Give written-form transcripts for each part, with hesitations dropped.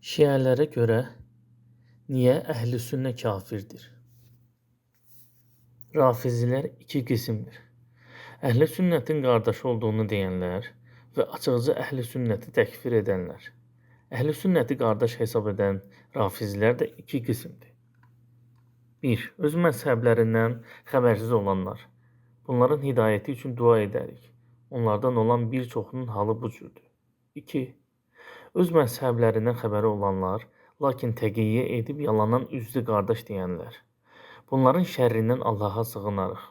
Şiələrə görə niyə əhl-i-sünnə kafirdir? Rafizilər iki qismdir. Əhl-i-sünnətin qardaşı olduğunu deyənlər və açıqca əhl-i-sünnəti təkfir edənlər. Əhl-i-sünnəti qardaş hesab edən rafizilər də iki qismdir. 1. Öz məzhəblərindən xəbərsiz olanlar. Bunların hidayəti üçün dua edərik. Onlardan olan bir çoxunun halı bu cürdür. 2. Öz məzhəblərindən xəbəri olanlar, lakin təqiyyə edib yalanan üzdü qardaş deyənlər. Bunların şərrindən Allaha sığınarıq.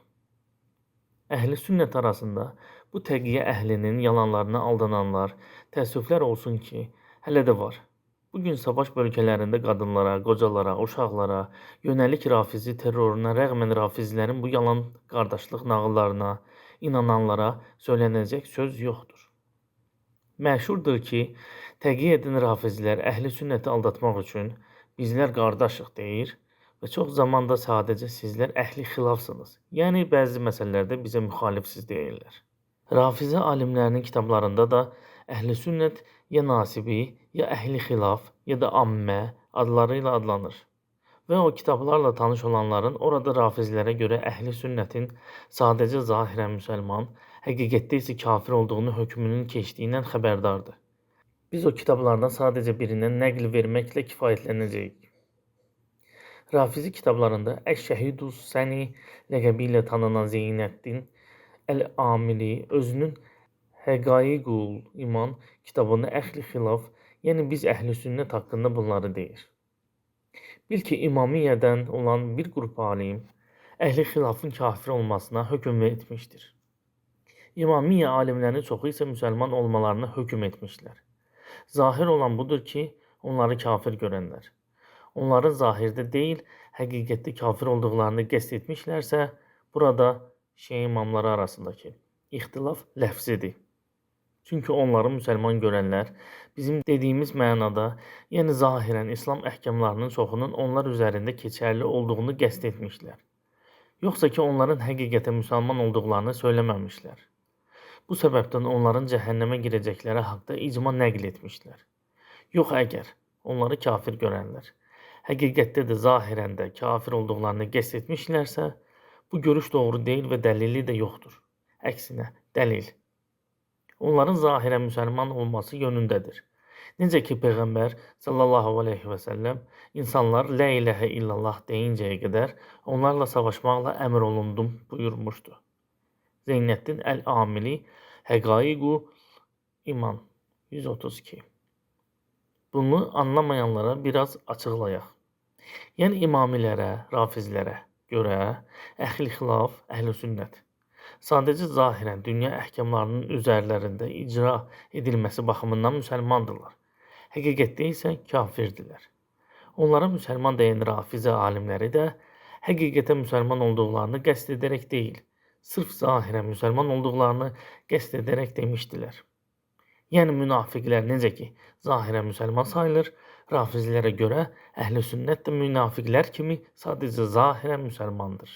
Əhl-i sünnət arasında bu təqiyyə əhlinin yalanlarına aldananlar, təəssüflər olsun ki, hələ də var. Bugün savaş bölgələrində qadınlara, qocalara, uşaqlara, yönəlik rafizi terroruna rəğmən rafizlərin bu yalan qardaşlıq nağıllarına inananlara söylənəcək söz yoxdur. Məşhurdur ki, təqiyyə edən rafizlər əhli sünnəti aldatmaq üçün bizlər qardaşıq deyir və çox zamanda sadəcə sizlər əhli xilafsınız. Yəni bəzi məsələlərdə bizə müxalifsiz deyirlər. Rafizə alimlərinin kitablarında da əhli sünnət ya nasibi, ya əhli xilaf, ya da ammə adları ilə adlanır. Və o kitablarla tanış olanların orada rafizlərə görə əhli sünnətin sadəcə zahirən müsəlman, həqiqətdə isə kafir olduğunu hökmünün keçdiyindən xəbərdardır. Biz o kitablardan sadəcə birindən nəql verməklə kifayətlənəcəyik. Rafizi kitablarında Əş-Şəhidus Səni ləqəbi ilə tanınan Zeynəddin Əl-Amili özünün Həqaiqul İman kitabında əhli xilaf, yəni biz əhli sünnət haqqında bunları deyir. Bil ki, İmamiyyədən olan bir qrup alim əhli xilafın kafir olmasına hökm etmişdir. İmamiyyə alimlərinin çoxu isə müsəlman olmalarına hökm etmişlər. Zahir olan budur ki, onları kafir görənlər. Onların zahirdə deyil, həqiqətdə kafir olduqlarını qəsd etmişlərsə, burada Şii imamları arasındakı ixtilaf ləfzidir. Çünki onları müsəlman görənlər bizim dediyimiz mənada, yəni zahirən İslam əhkamlarının çoxunun onlar üzərində keçərli olduğunu qəsd etmişlər. Yoxsa ki, onların həqiqətən müsəlman olduqlarını söyləməmişlər. Bu səbəbdən onların cəhənnəmə girəcəkləri haqda icma nəql etmişlər. Yox əgər onları kafir görənlər həqiqətdə də zahirən də kafir olduqlarını qəsd etmişlərsə, bu görüş doğru deyil və dəlili də yoxdur. Əksinə, dəlil. Onların zahirən müsəlman olması yönündədir. Necə ki, Peyğəmbər sallallahu aleyhi və səlləm insanlar lə iləhə illallah deyincəyə qədər onlarla savaşmaqla əmr olundum buyurmuşdu. Zeynəddin Əl-Amili Həqaiqu İman 132. Bunu anlamayanlara biraz açıqlayaq. Yəni imamilərə, rafizlərə görə əhli xilaf, əhli sünnət sadəcə zahirən dünya əhkamlarının üzərlərində icra edilməsi baxımından müsəlmandırlar. Həqiqətdə isə kafirdirlər. Onlara müsəlman deyən rafizə alimləri də həqiqətən müsəlman olduqlarını qəsd edərək deyil, sırf zahirən müsəlman olduqlarını qəsd edərək demişdilər. Yəni münafiqlər necə ki, zahirən müsəlman sayılır, rafizlərə görə əhl-i sünnət də münafiqlər kimi sadəcə zahirən müsəlmandır.